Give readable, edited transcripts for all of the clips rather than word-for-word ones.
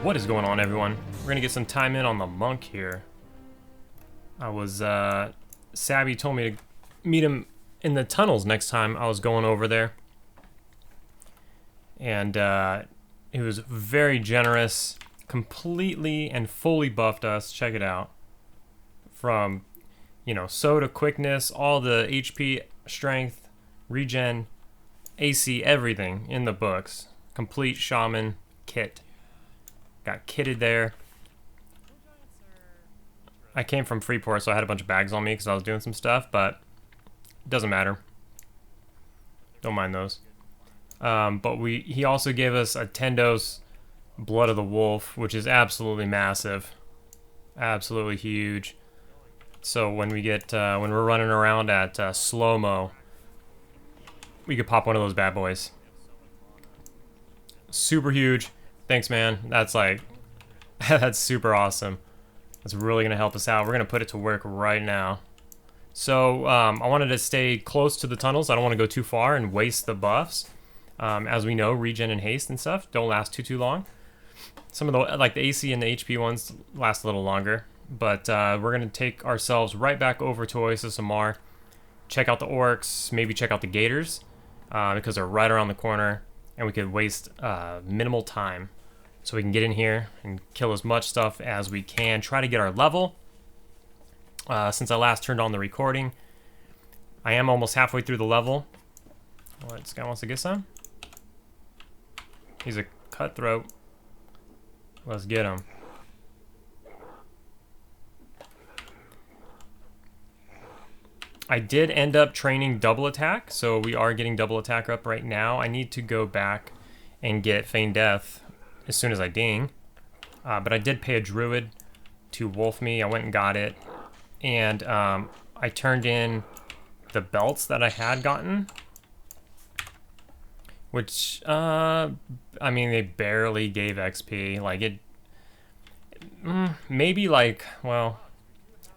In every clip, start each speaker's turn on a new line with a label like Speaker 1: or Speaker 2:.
Speaker 1: What is going on, everyone? We're gonna get some time in on the monk here. I was, Sabby told me to meet him in the tunnels next time I was going over there. And, he was very generous, completely and fully buffed us. Check it out. From, you know, soda, quickness, all the HP, strength, regen, AC, everything in the books. Complete shaman kit. Got kitted there. I came from Freeport, so I had a bunch of bags on me because I was doing some stuff, but it doesn't matter. Don't mind those. But he also gave us a 10-dose Blood of the Wolf, which is absolutely massive. Absolutely huge. So when we get, when we're running around at slow-mo, we could pop one of those bad boys. Super huge. Thanks, man. That's like, that's super awesome. That's really going to help us out. We're going to put it to work right now. So I wanted to stay close to the tunnels. I don't want to go too far and waste the buffs. As we know, regen and haste and stuff don't last too long. Some of the, like the AC and the HP ones last a little longer. But we're going to take ourselves right back over to Oasis of Marr. Check out the Orcs. Maybe check out the Gators. Because they're right around the corner. And we could waste minimal time. So we can get in here and kill as much stuff as we can. Try to get our level. Since I last turned on the recording, I am almost halfway through the level. What, this guy wants to get some? He's a cutthroat. Let's get him. I did end up training double attack, so we are getting double attack up right now. I need to go back and get Feign Death as soon as I ding. But I did pay a druid to wolf me. I went and got it. And I turned in the belts that I had gotten. Which, I mean, they barely gave XP. Like, it... maybe, like, well...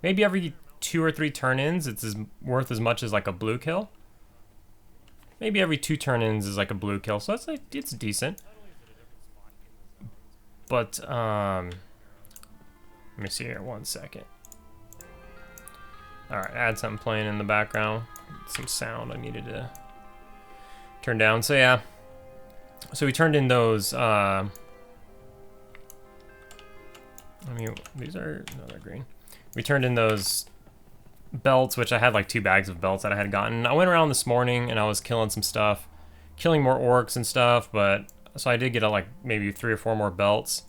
Speaker 1: maybe every 2 or 3 turn-ins, it's worth as much as, like, a blue kill. Maybe every 2 turn-ins is, like, a blue kill. So, that's, like, it's decent. But, let me see here, 1 second. Alright, add something playing in the background. Some sound I needed to turn down. So, yeah. So, we turned in those, I mean, these are, no, they're green. We turned in those belts, which I had like 2 bags of belts that I had gotten. I went around this morning and I was killing some stuff. Killing more orcs and stuff, but... so I did get like maybe 3 or 4 more belts.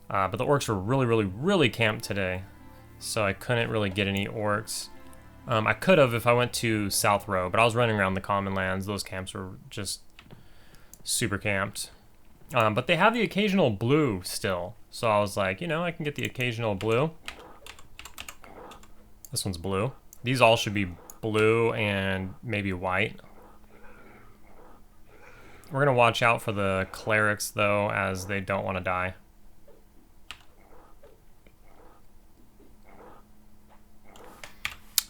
Speaker 1: But the orcs were really camped today. So I couldn't really get any orcs. I could have if I went to South Row, but I was running around the common lands. Those camps were just super camped. But they have the occasional blue still. So I was like, you know, I can get the occasional blue. This one's blue. These all should be blue and maybe white. We're going to watch out for the clerics, though, as they don't want to die.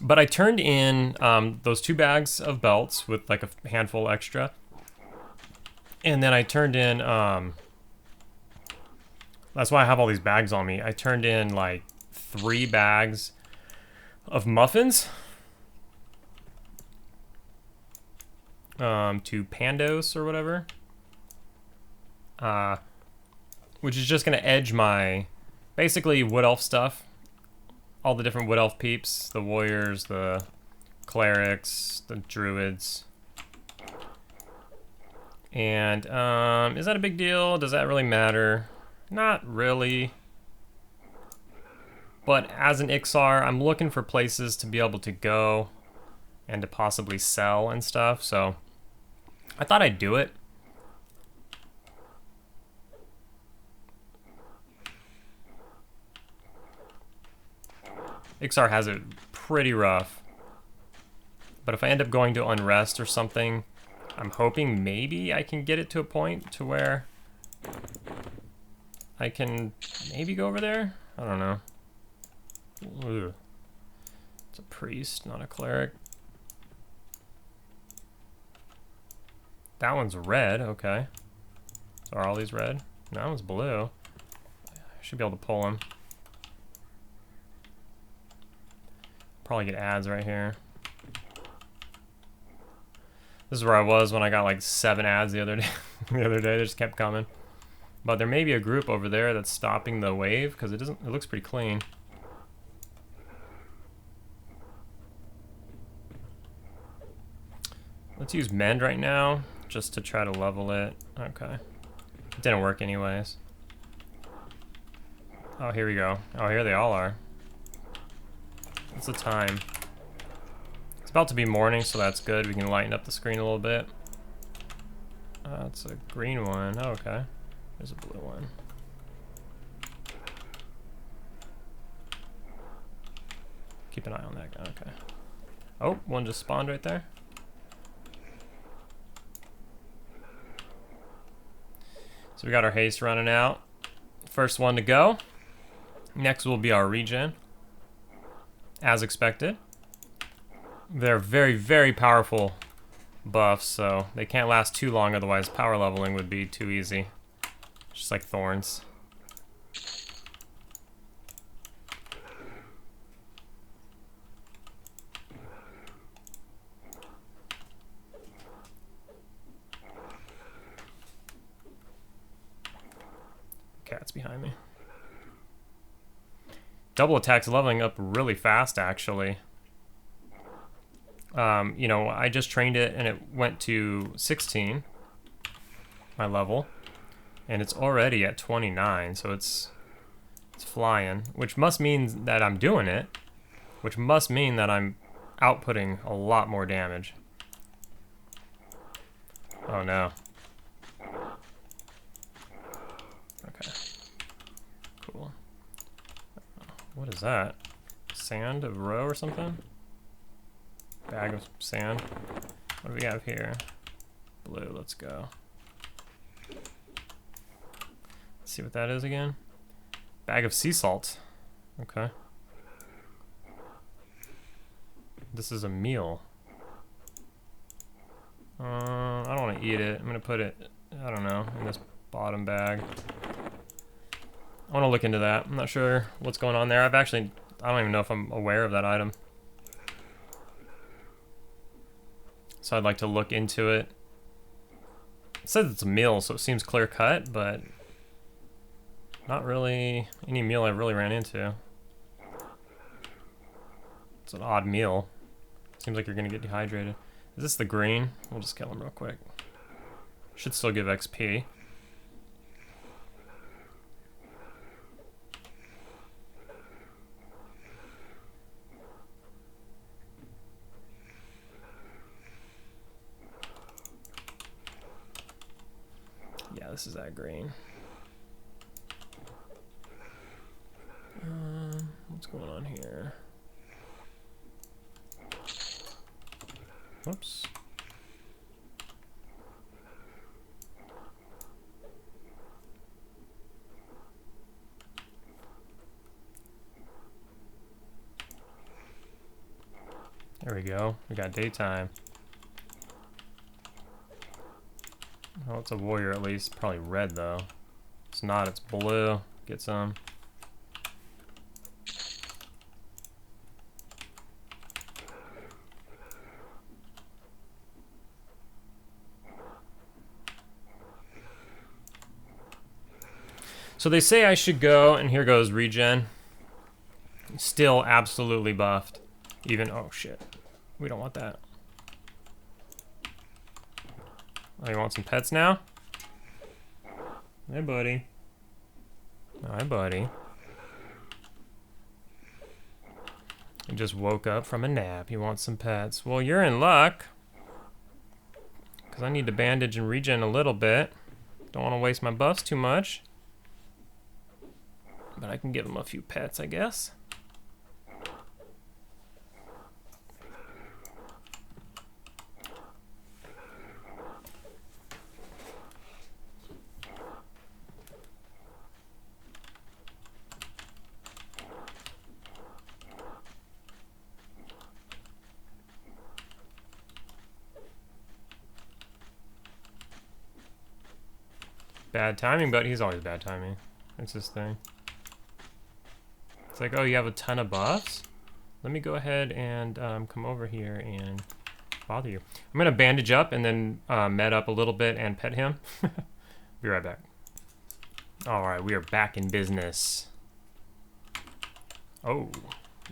Speaker 1: But I turned in those 2 bags of belts with like a handful extra. And then I turned in... that's why I have all these bags on me. I turned in like 3 bags of muffins. To Pandos or whatever. Which is just going to edge my, basically, Wood Elf stuff. All the different Wood Elf peeps. The warriors, the clerics, the druids. And, is that a big deal? Does that really matter? Not really. But as an Iksar, I'm looking for places to be able to go and to possibly sell and stuff, so... I thought I'd do it. Iksar has it pretty rough. But if I end up going to Unrest or something, I'm hoping maybe I can get it to a point to where I can maybe go over there? I don't know. Ugh. It's a priest, not a cleric. That one's red, okay. So are all these red? No, that one's blue. Should be able to pull him. Probably get ads right here. This is where I was when I got like 7 ads the other day. The other day, they just kept coming. But there may be a group over there that's stopping the wave because it doesn't. It looks pretty clean. Let's use mend right now just to try to level it. Okay. It didn't work anyways. Oh, here we go. Oh, here they all are. What's the time? It's about to be morning, so that's good. We can lighten up the screen a little bit. It's a green one. Oh, okay. There's a blue one. Keep an eye on that guy. Okay. Oh, one just spawned right there. So we got our haste running out. First one to go. Next will be our regen. As expected. They're very, very powerful buffs, so they can't last too long, otherwise power leveling would be too easy. Just like thorns. Cat's behind me. Double attack's leveling up really fast, actually. You know, I just trained it and it went to 16, my level, and it's already at 29, so it's flying, which must mean that I'm doing it, which must mean that I'm outputting a lot more damage. Oh no. Okay. Cool. What is that? Sand of row or something? Bag of sand. What do we have here? Blue, let's go. Let's see what that is again. Bag of sea salt. Okay. This is a meal. I don't want to eat it. I'm going to put it, I don't know, in this bottom bag. I want to look into that. I'm not sure what's going on there. I don't even know if I'm aware of that item. So I'd like to look into it. It says it's a meal, so it seems clear cut, but not really any meal I've really ran into. It's an odd meal. Seems like you're gonna get dehydrated. Is this the green? We'll just kill him real quick. Should still give XP. Yeah, this is that green. What's going on here? Whoops. There we go. We got daytime. Oh, it's a warrior at least. Probably red though. It's not, it's blue. Get some. So they say I should go, and here goes regen. Still absolutely buffed. Even, oh shit. We don't want that. Oh, you want some pets now? Hey, buddy. Hi, buddy. He just woke up from a nap. He wants some pets. Well, you're in luck. Because I need to bandage and regen a little bit. Don't want to waste my buffs too much. But I can give him a few pets, I guess. Bad timing, but he's always bad timing. That's his thing. It's like, oh, you have a ton of buffs? Let me go ahead and come over here and bother you. I'm gonna bandage up and then med up a little bit and pet him. Be right back. All right, we are back in business. Oh,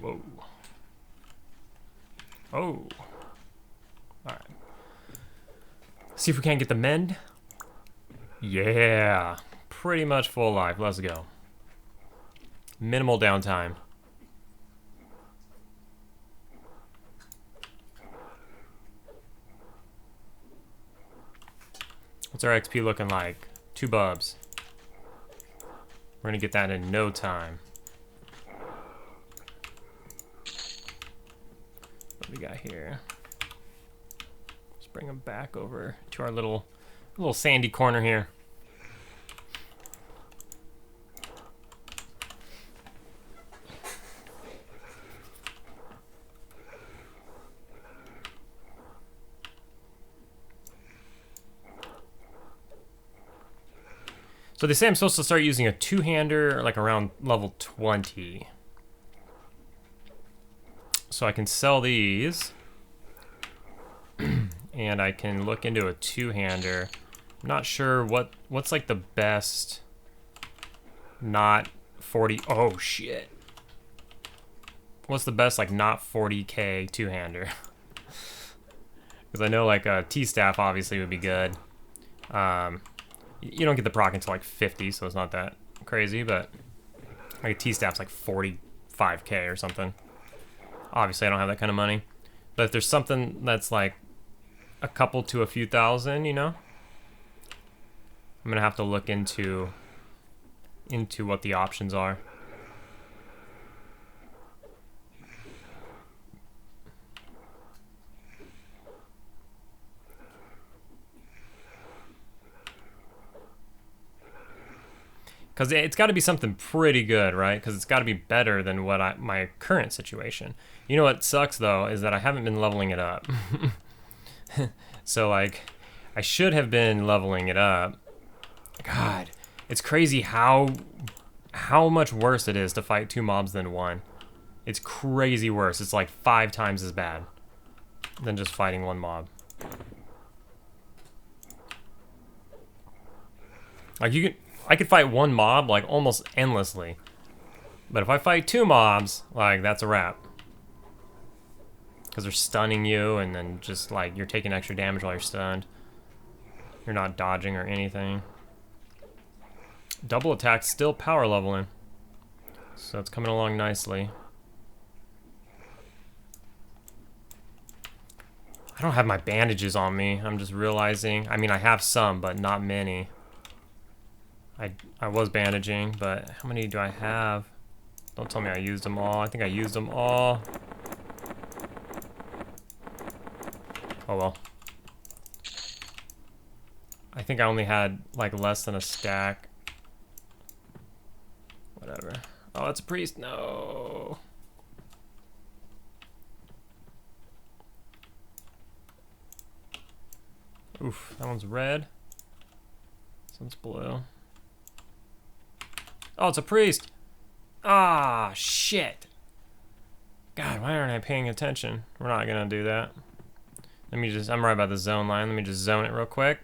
Speaker 1: whoa. Oh. All right. See if we can't get the mend. Yeah, pretty much full life. Let's go. Minimal downtime. What's our XP looking like? 2 bubs. We're gonna get that in no time. What do we got here? Let's bring them back over to our little sandy corner here. So they say I'm supposed to start using a 2-hander like around level 20. So I can sell these. And I can look into a 2-hander. I'm not sure what's like the best not 40. Oh shit. What's the best like not 40k 2-hander? Because I know like a T-staff obviously would be good. You don't get the proc until like 50, so it's not that crazy, but like a T-staff's like 45k or something. Obviously, I don't have that kind of money. But if there's something that's like a couple to a few thousand, you know, I'm gonna have to look into what the options are. Because it's got to be something pretty good, right? Because it's got to be better than what my current situation. You know what sucks, though, is that I haven't been leveling it up. So, like, I should have been leveling it up. God, it's crazy how much worse it is to fight 2 mobs than 1. It's crazy worse. It's like 5 times as bad than just fighting 1 mob. Like, I could fight 1 mob like almost endlessly, but if I fight 2 mobs, like that's a wrap. Because they're stunning you, and then just like you're taking extra damage while you're stunned. You're not dodging or anything. Double attack still power leveling, so it's coming along nicely. I don't have my bandages on me. I'm just realizing. I mean, I have some, but not many. I was bandaging, but how many do I have? Don't tell me I used them all. I think I used them all. Oh well. I think I only had like less than a stack. Whatever. Oh, it's a priest. No. Oof, that one's red. This one's blue. Oh, it's a priest. Ah, shit. God, why aren't I paying attention? We're not gonna do that. Let me just, I'm right by the zone line. Let me just zone it real quick.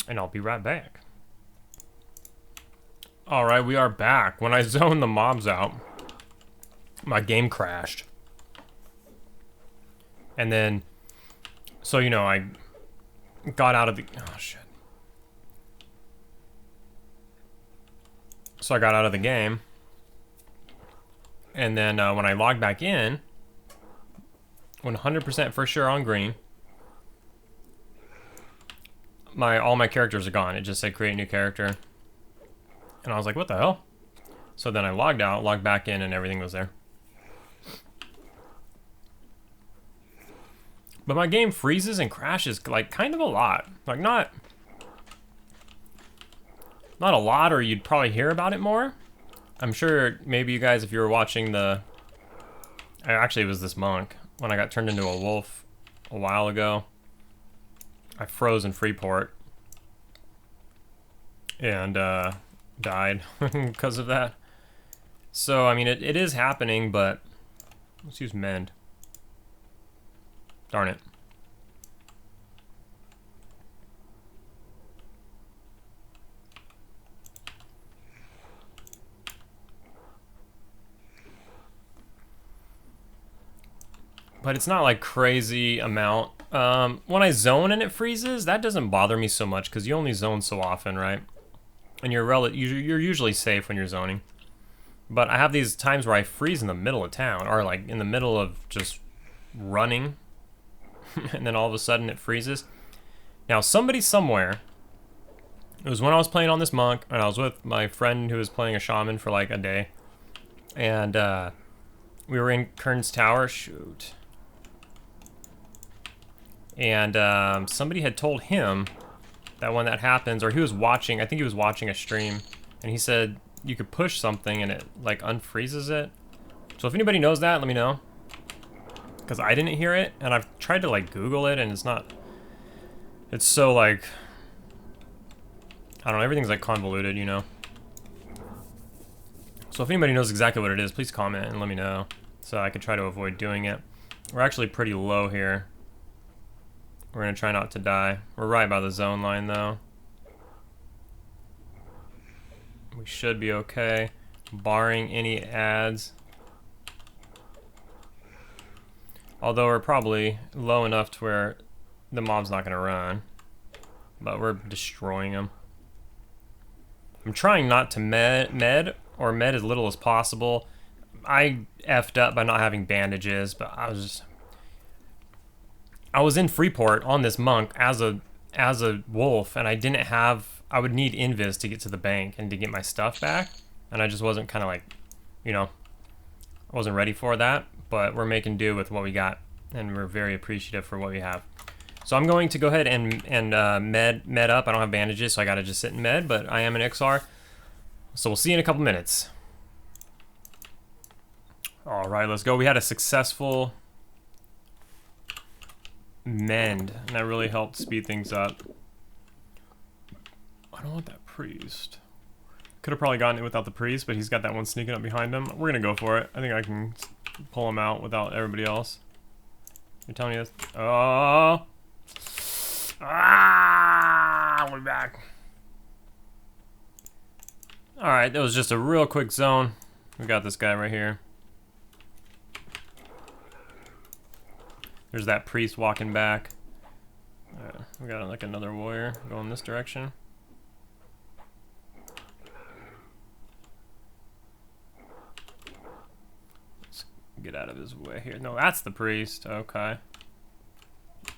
Speaker 1: And I'll be right back. All right, we are back. When I zoned the mobs out, my game crashed. And then, so, you know, I got out of the, oh shit. So I got out of the game, and then when I logged back in, 100% for sure on green, all my characters are gone. It just said create new character, and I was like, what the hell? So then I logged out, logged back in, and everything was there. But my game freezes and crashes like kind of a lot. Like not a lot, or you'd probably hear about it more. I'm sure maybe you guys, if you were watching actually it was this monk, when I got turned into a wolf a while ago, I froze in Freeport. And died because of that. So, I mean, it is happening, but let's use mend. Darn it. But it's not like crazy amount. When I zone and it freezes, that doesn't bother me so much because you only zone so often, right? And you're usually safe when you're zoning. But I have these times where I freeze in the middle of town, or like in the middle of just running, and then all of a sudden it freezes. Now somebody somewhere, it was when I was playing on this monk, and I was with my friend who was playing a shaman for like a day, and we were in Kern's Tower, shoot. And somebody had told him that when that happens, or he was watching, I think he was watching a stream, and he said you could push something and it like unfreezes it. So if anybody knows that, let me know. Because I didn't hear it, and I've tried to like Google it, and it's not, it's so like, I don't know, everything's like convoluted, you know. So if anybody knows exactly what it is, please comment and let me know, so I could try to avoid doing it. We're actually pretty low here. We're gonna try not to die. We're right by the zone line though. We should be okay, barring any ads. Although we're probably low enough to where the mob's not gonna run. But we're destroying them. I'm trying not to med as little as possible. I effed up by not having bandages, but I was in Freeport on this monk as a wolf, and I would need invis to get to the bank and to get my stuff back, and I just wasn't kind of like, you know, I wasn't ready for that, but we're making do with what we got, and we're very appreciative for what we have. So I'm going to go ahead and med up. I don't have bandages, so I gotta just sit and med, but I am an Iksar, so we'll see you in a couple minutes. All right, let's go. We had a successful mend, and that really helped speed things up. I don't want that priest. Could have probably gotten it without the priest, but he's got that one sneaking up behind him. We're gonna go for it. I think I can pull him out without everybody else. You're telling me this? Oh! Ah! We're back. Alright, that was just a real quick zone. We got this guy right here. There's that priest walking back. We got like another warrior going this direction. Let's get out of his way here. No, that's the priest. Okay.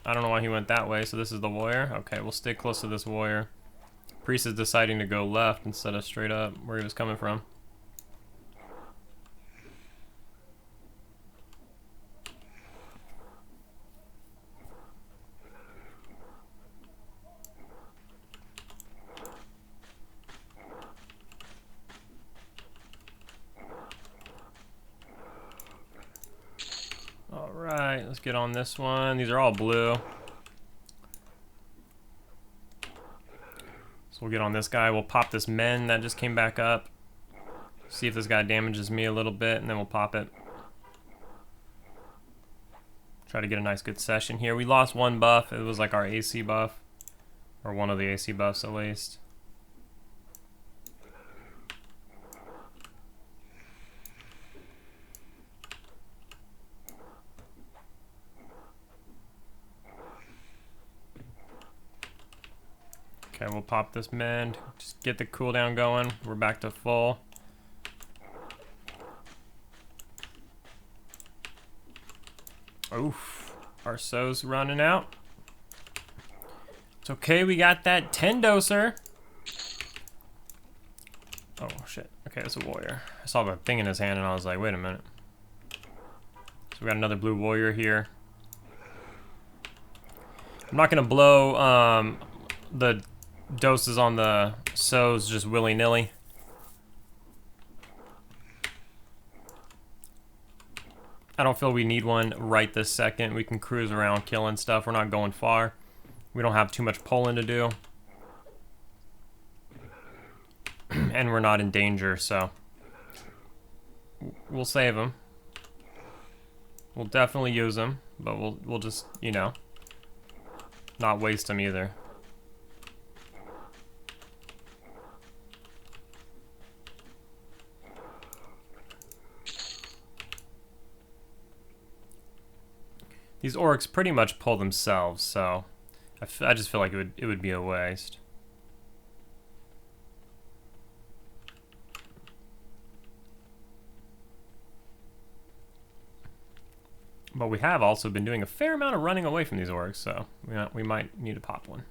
Speaker 1: I don't know why he went that way, so this is the warrior. Okay, we'll stay close to this warrior. Priest is deciding to go left instead of straight up where he was coming from. Alright, let's get on this one. These are all blue. So we'll get on this guy. We'll pop this men that just came back up. See if this guy damages me a little bit, and then we'll pop it. Try to get a nice good session here. We lost one buff. It was like our AC buff. Or one of the AC buffs at least. Okay, we'll pop this mend. Just get the cooldown going. We're back to full. Oof. Our so's running out. It's okay, we got that 10 doser. Oh shit. Okay, it's a warrior. I saw the thing in his hand and I was like, wait a minute. So we got another blue warrior here. I'm not gonna blow the doses on the so's just willy-nilly. I don't feel we need one right this second. We can cruise around killing stuff. We're not going far. We don't have too much pulling to do. and we're not in danger, so we'll save them. We'll definitely use them, but we'll just, you know, not waste them either. These orcs pretty much pull themselves, so I just feel like it would be a waste. But we have also been doing a fair amount of running away from these orcs, so we might need to pop one.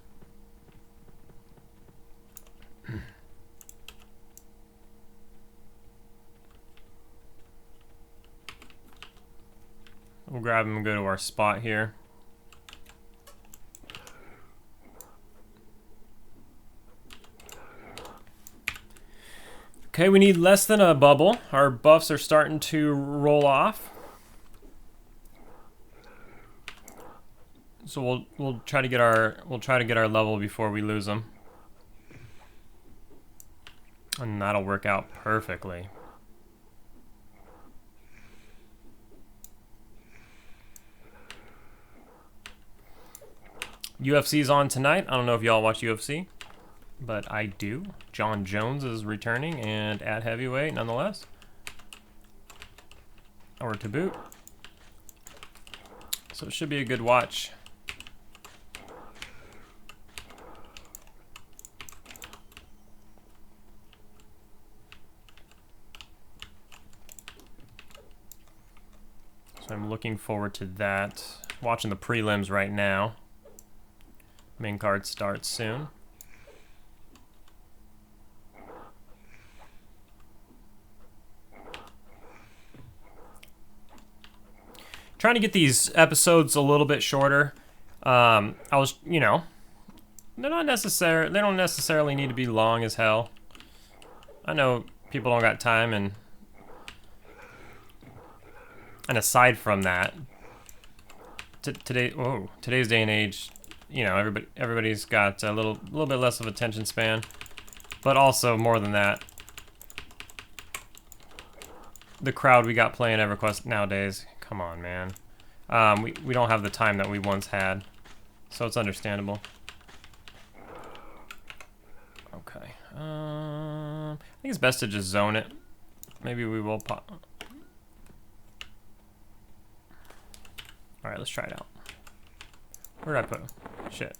Speaker 1: We'll grab him and go to our spot here. Okay, we need less than a bubble. Our buffs are starting to roll off. So we'll try to get our level before we lose them. And that'll work out perfectly. UFC's on tonight. I don't know if y'all watch UFC, but I do. John Jones is returning and at heavyweight nonetheless. Or to boot. So it should be a good watch. So I'm looking forward to that. Watching the prelims right now. Main card starts soon. Trying to get these episodes a little bit shorter. I was, you know, they don't necessarily need to be long as hell. I know people don't got time, and aside from that, today's day and age, you know, everybody's got a little bit less of attention span, but also more than that, the crowd we got playing EverQuest nowadays, come on, man. We don't have the time that we once had, so it's understandable. Okay, I think it's best to just zone it. Maybe we will pop. All right, let's try it out. Where did I put him? Shit.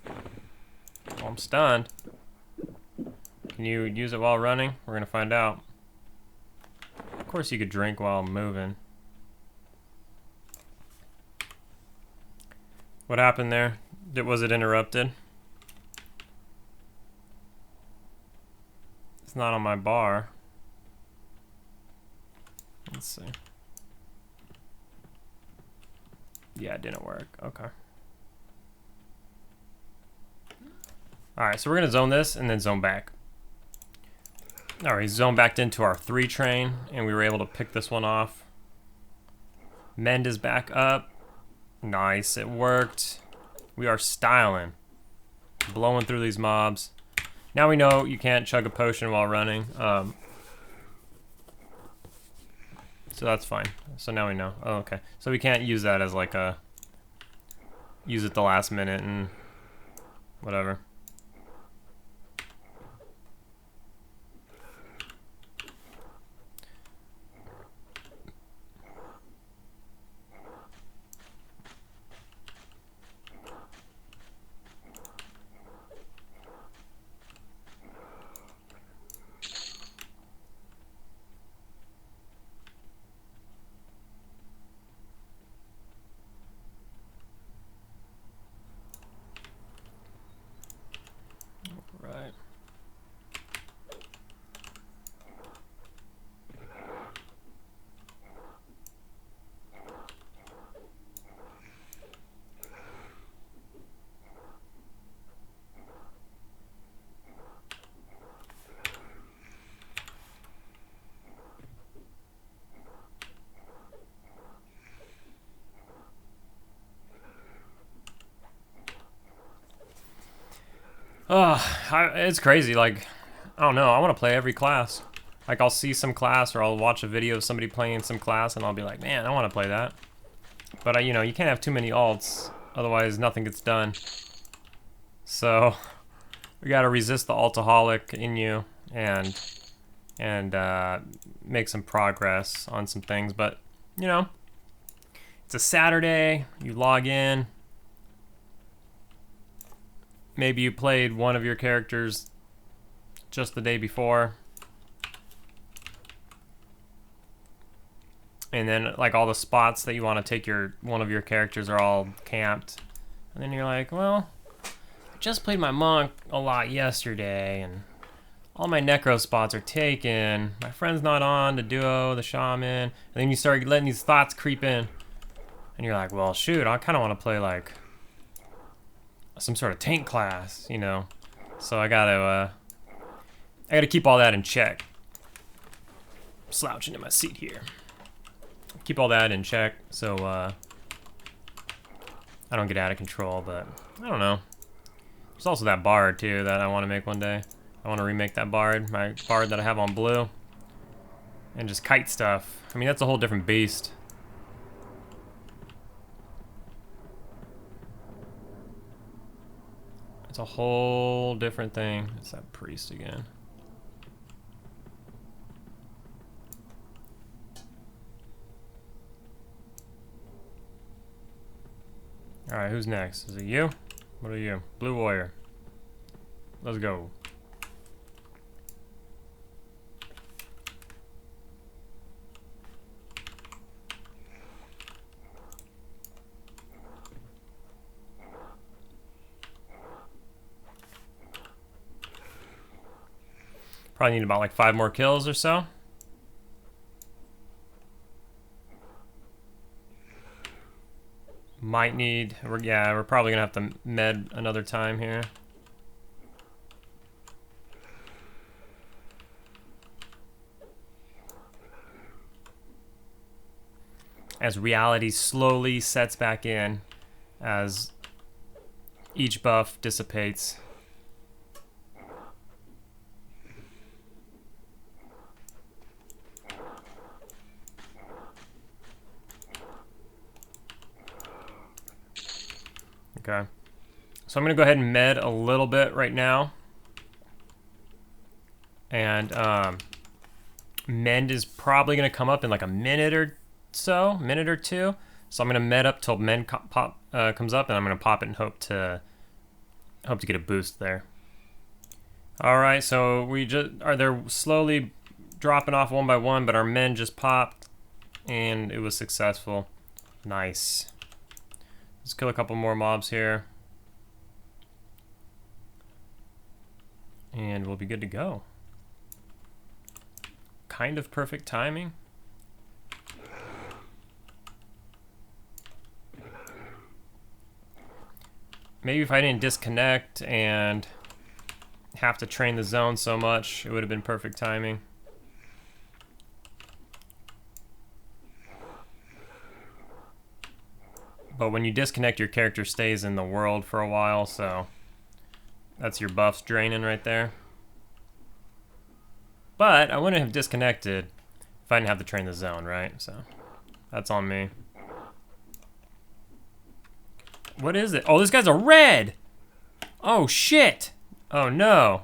Speaker 1: Oh, I'm stunned. Can you use it while running? We're gonna find out. Of course you could drink while moving. What happened there? Was it interrupted? It's not on my bar. Let's see. Yeah, it didn't work. Okay. Alright, so we're going to zone this and then zone back. Alright, zone backed into our 3 train, and we were able to pick this one off. Mend is back up. Nice, it worked. We are styling. Blowing through these mobs. Now we know you can't chug a potion while running. So that's fine. So now we know. Oh, okay. So we can't use that as like a... use it the last minute and... whatever. It's crazy. Like, I don't know. I want to play every class. Like, I'll see some class or I'll watch a video of somebody playing some class and I'll be like, man, I want to play that. But, you know, you can't have too many alts. Otherwise, nothing gets done. So, we got to resist the altaholic in you and make some progress on some things. But, you know, it's a Saturday. You log in. Maybe you played one of your characters just the day before. And then like all the spots that you want to take one of your characters are all camped. And then you're like, well, I just played my monk a lot yesterday and all my necro spots are taken. My friend's not on, the duo, the shaman. And then you start letting these thoughts creep in. And you're like, well, shoot, I kind of want to play like some sort of tank class, you know. So I gotta keep all that in check. Slouching in my seat here. Keep all that in check so I don't get out of control, but I don't know. There's also that bard too that I want to make one day. I want to remake that bard, my bard that I have on blue, and just kite stuff. I mean, that's a whole different beast. It's a whole different thing. It's that priest again. Alright, who's next? Is it you? What are you? Blue warrior. Let's go. Probably need about like 5 more kills or so. Might need, yeah, we're probably gonna have to med another time here. As reality slowly sets back in, as each buff dissipates. Okay, so I'm gonna go ahead and med a little bit right now, and mend is probably gonna come up in like a minute or so, minute or two. So I'm gonna med up till mend comes up, and I'm gonna pop it and hope to get a boost there. All right, so they're slowly dropping off one by one, but our mend just popped, and it was successful. Nice. Let's kill a couple more mobs here. And we'll be good to go. Kind of perfect timing. Maybe if I didn't disconnect and have to train the zone so much, it would have been perfect timing. But when you disconnect, your character stays in the world for a while, so that's your buffs draining right there. But I wouldn't have disconnected if I didn't have to train the zone, right? So that's on me. What is it? Oh, this guy's a red! Oh, shit! Oh, no.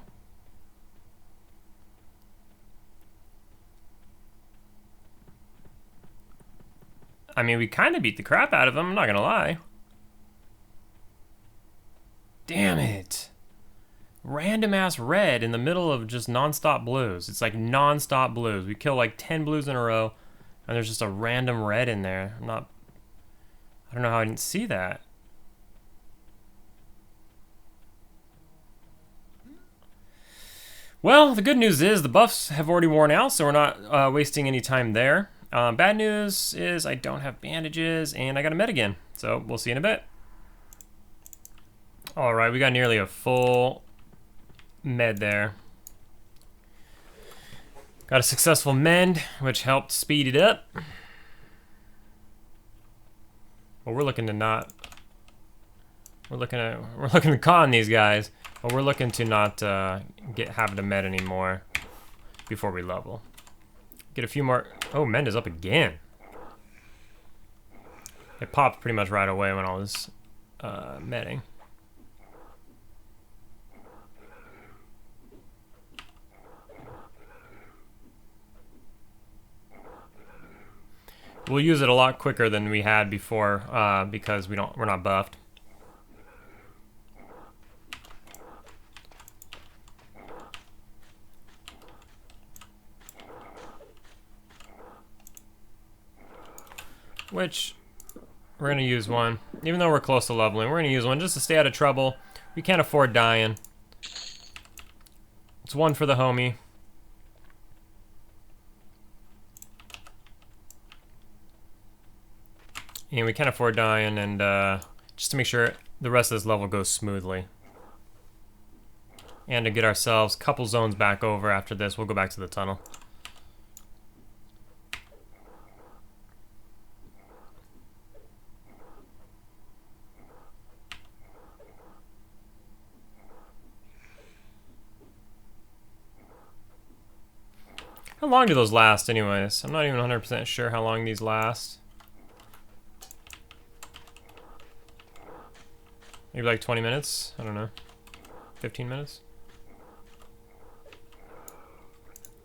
Speaker 1: I mean, we kind of beat the crap out of him, I'm not gonna lie. Damn it. Random ass red in the middle of just non-stop blues. It's like non-stop blues. We kill like 10 blues in a row, and there's just a random red in there. I don't know how I didn't see that. Well, the good news is the buffs have already worn out, so we're not wasting any time there. Bad news is I don't have bandages, and I got a med again. So we'll see in a bit. All right, we got nearly a full med there. Got a successful mend, which helped speed it up. But we're looking to con these guys. But we're looking to not have it a med anymore before we level. Get a few more. Oh, mend is up again. It popped pretty much right away when I was medding. We'll use it a lot quicker than we had before because we're not buffed. Which we're gonna use one, even though we're close to leveling. We're gonna use one just to stay out of trouble. We can't afford dying. It's one for the homie. And we can't afford dying, and just to make sure the rest of this level goes smoothly. And to get ourselves a couple zones back over after this, we'll go back to the tunnel. How long do those last anyways? I'm not even 100% sure how long these last. Maybe like 20 minutes? I don't know. 15 minutes?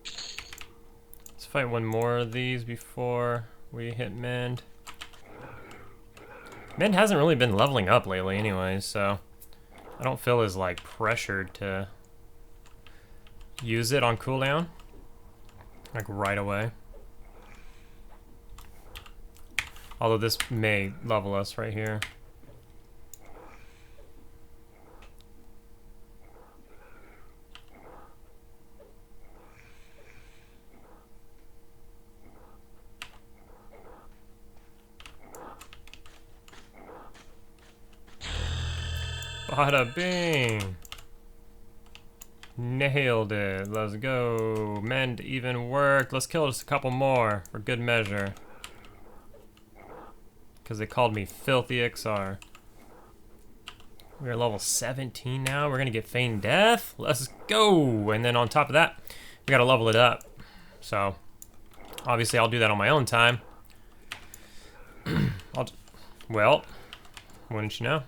Speaker 1: Let's fight one more of these before we hit Mend. Mend hasn't really been leveling up lately anyways, so I don't feel as like pressured to use it on cooldown. Like right away. Although this may level us right here. Bada bing! Nailed it. Let's go. Mend even worked. Let's kill just a couple more for good measure. Because they called me Filthy Iksar. We're level 17 now. We're going to get Feigned Death. Let's go. And then on top of that, we got to level it up. So, obviously I'll do that on my own time. Well, wouldn't you know?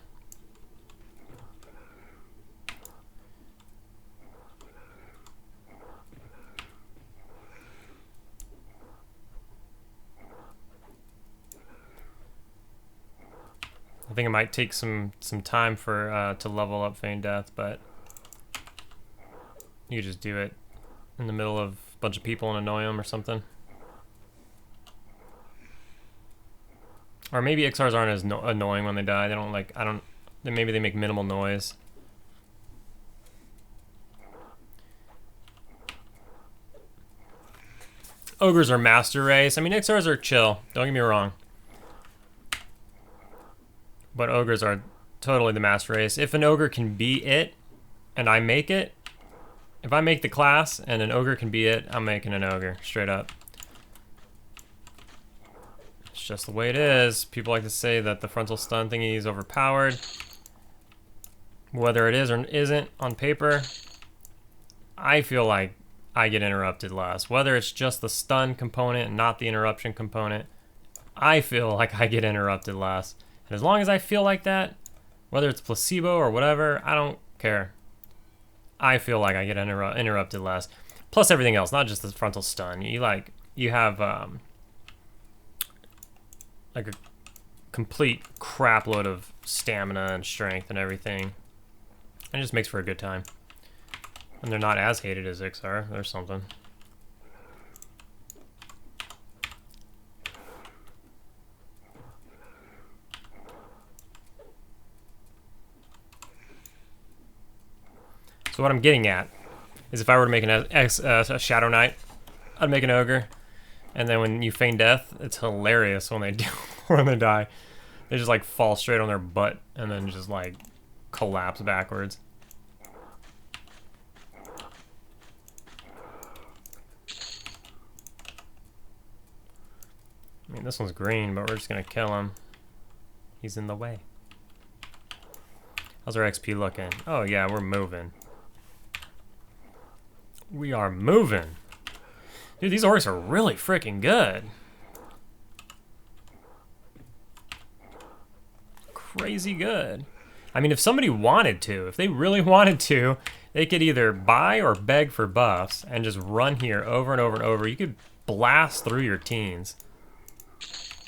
Speaker 1: I think it might take some time for to level up Feigned Death, but you could just do it in the middle of a bunch of people and annoy them or something. Or maybe Iksars aren't as annoying when they die. They don't like, maybe they make minimal noise. Ogres are master race. I mean, Iksars are chill. Don't get me wrong. But ogres are totally the master race. If an ogre can be it, and I make it, if I make the class and an ogre can be it, I'm making an ogre, straight up. It's just the way it is. People like to say that the frontal stun thingy is overpowered. Whether it is or isn't on paper, I feel like I get interrupted less. Whether it's just the stun component and not the interruption component, I feel like I get interrupted less. And as long as I feel like that, whether it's placebo or whatever, I don't care. I feel like I get interrupted less. Plus everything else, not just the frontal stun. You have like a complete crap load of stamina and strength and everything. And it just makes for a good time. And they're not as hated as Iksar. There's something. So what I'm getting at is if I were to make a Shadow Knight, I'd make an ogre, and then when you feign death, it's hilarious when they do when they die. They just like fall straight on their butt and then just like collapse backwards. I mean, this one's green, but we're just gonna kill him. He's in the way. How's our XP looking? Oh yeah, we're moving. We are moving. Dude, these orcs are really freaking good. Crazy good. I mean, if somebody wanted to, if they really wanted to, they could either buy or beg for buffs and just run here over and over and over. You could blast through your teens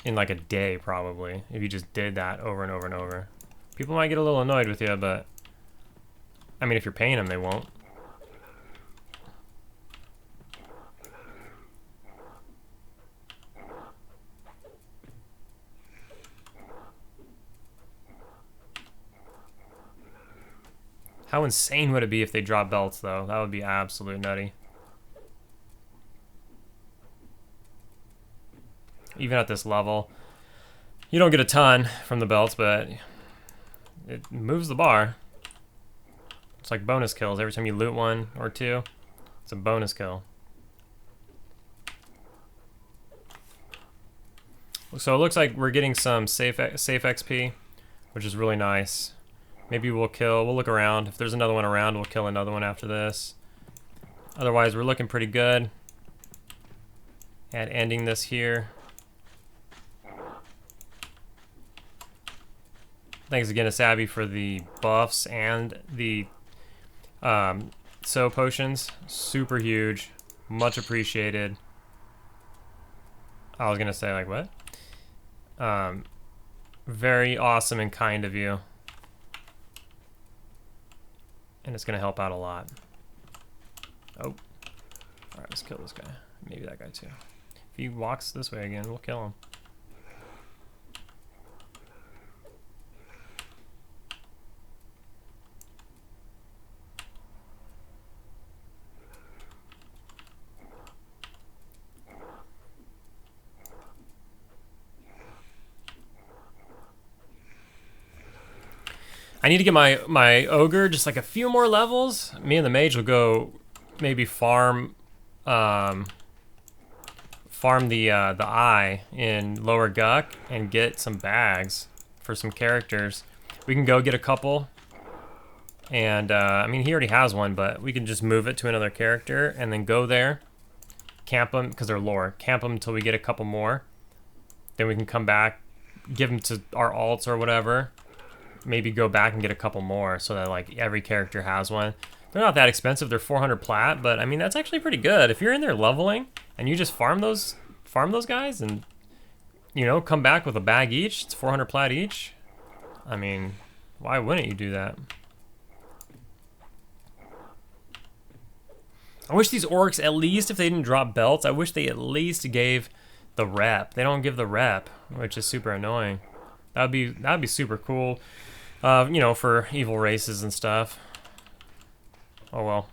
Speaker 1: in like a day, probably, if you just did that over and over and over. People might get a little annoyed with you, but I mean, if you're paying them, they won't. How insane would it be if they dropped belts, though? That would be absolute nutty. Even at this level, you don't get a ton from the belts, but it moves the bar. It's like bonus kills. Every time you loot one or two, it's a bonus kill. So it looks like we're getting some safe XP, which is really nice. Maybe we'll look around. If there's another one around, we'll kill another one after this. Otherwise, we're looking pretty good at ending this here. Thanks again to Sabby for the buffs and the potions. Super huge. Much appreciated. I was gonna say, like, what? Very awesome and kind of you. And it's gonna help out a lot. Oh. Alright, let's kill this guy. Maybe that guy too. If he walks this way again, we'll kill him. I need to get my ogre just like a few more levels. Me and the mage will go maybe farm the eye in Lower Guck and get some bags for some characters. We can go get a couple, and I mean, he already has one, but we can just move it to another character and then go there, camp them because they're lore. Camp them until we get a couple more. Then we can come back, give them to our alts or whatever. Maybe go back and get a couple more so that like every character has one. They're not that expensive. They're 400 plat, but I mean that's actually pretty good. If you're in there leveling and you just farm those guys and you know come back with a bag each, it's 400 plat each. I mean, why wouldn't you do that? I wish these orcs, at least if they didn't drop belts, I wish they at least gave the rep. They don't give the rep, which is super annoying. That'd be super cool. You know, for evil races and stuff. Oh well.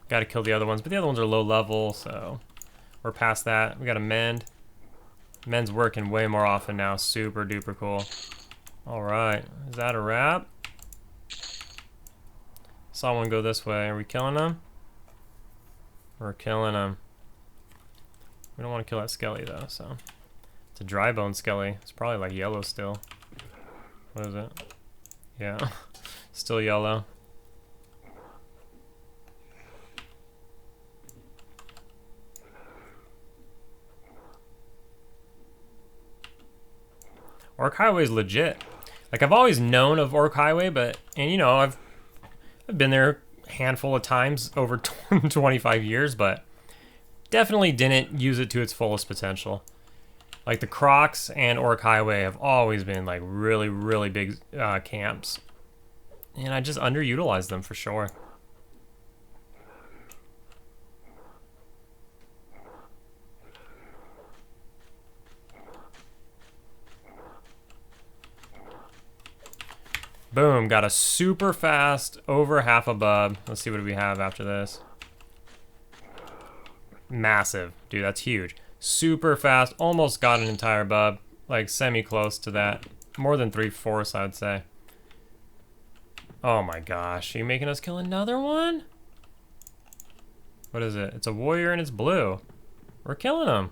Speaker 1: Gotta kill the other ones, but the other ones are low level, so we're past that. We gotta mend. Mend's working way more often now. Super duper cool. Alright, is that a wrap? Saw one go this way. Are we killing them? We're killing them. We don't want to kill that skelly though, so. It's a dry bone skelly. It's probably like yellow still. What is it? Yeah, still yellow. Orc Highway is legit. Like I've always known of Orc Highway, but you know I've been there a handful of times over 25 years, but definitely didn't use it to its fullest potential. Like the Crocs and Orc Highway have always been like really, really big camps. And I just underutilized them for sure. Boom, got a super fast, over half a bub. Let's see what we have after this. Massive, dude, that's huge. Super fast, almost got an entire bub, like semi-close to that. More than 3/4, I'd say. Oh my gosh, are you making us kill another one? What is it? It's a warrior and it's blue. We're killing him.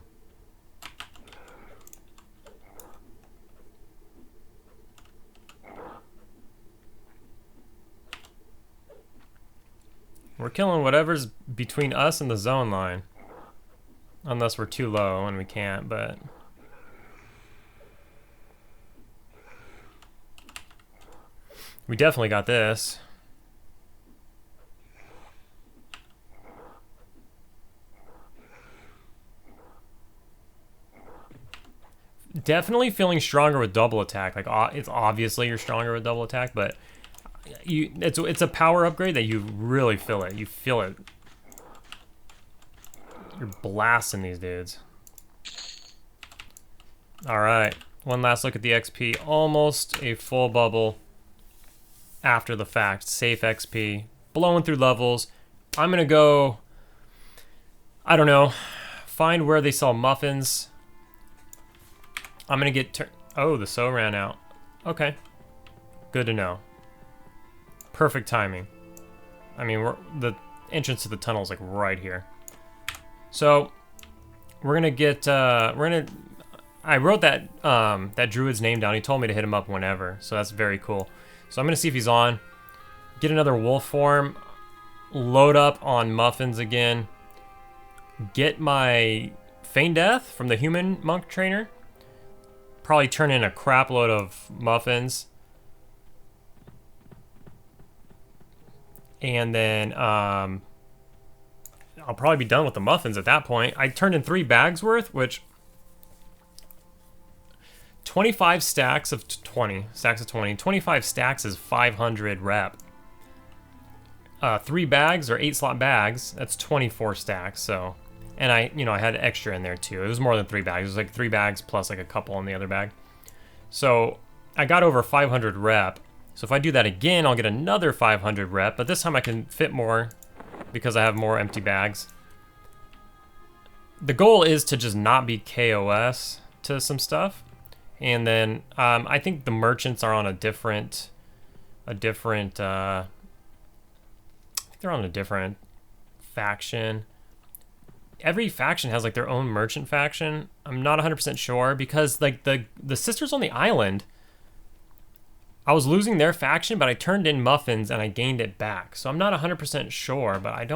Speaker 1: We're killing whatever's between us and the zone line. Unless we're too low and we can't, but... We definitely got this. Definitely feeling stronger with double attack. Like, it's obviously you're stronger with double attack, but it's a power upgrade that you really feel it. You feel it. You're blasting these dudes. All right, one last look at the XP. Almost a full bubble after the fact. Safe XP, blowing through levels. I'm gonna go, I don't know, find where they sell muffins. I'm gonna get, oh, the sow ran out. Okay, good to know. Perfect timing. I mean, the entrance to the tunnel is like right here. So we're gonna get, I wrote that that druid's name down. He told me to hit him up whenever, so that's very cool. So I'm gonna see if he's on. Get another wolf form. Load up on muffins again. Get my feign death from the human monk trainer. Probably turn in a crap load of muffins. And then I'll probably be done with the muffins at that point. I turned in 3 bags worth, which 25 stacks of 20. 25 stacks is 500 rep. 3 bags or 8 slot bags, that's 24 stacks. So, and I had extra in there too. It was more than 3 bags. It was like 3 bags plus like a couple in the other bag. So I got over 500 rep. So if I do that again, I'll get another 500 rep, but this time I can fit more because I have more empty bags. The goal is to just not be KOS to some stuff. And then I think the merchants are on a different, I think they're on a different faction. Every faction has like their own merchant faction. I'm not 100% sure because like the sisters on the island, I was losing their faction, but I turned in muffins and I gained it back. So I'm not 100% sure, but I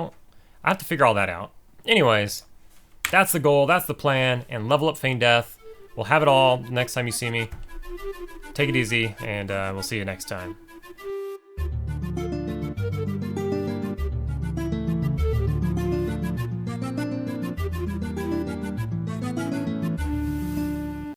Speaker 1: have to figure all that out. Anyways, that's the goal, that's the plan, and level up feign death. We'll have it all next time you see me. Take it easy, and we'll see you next time.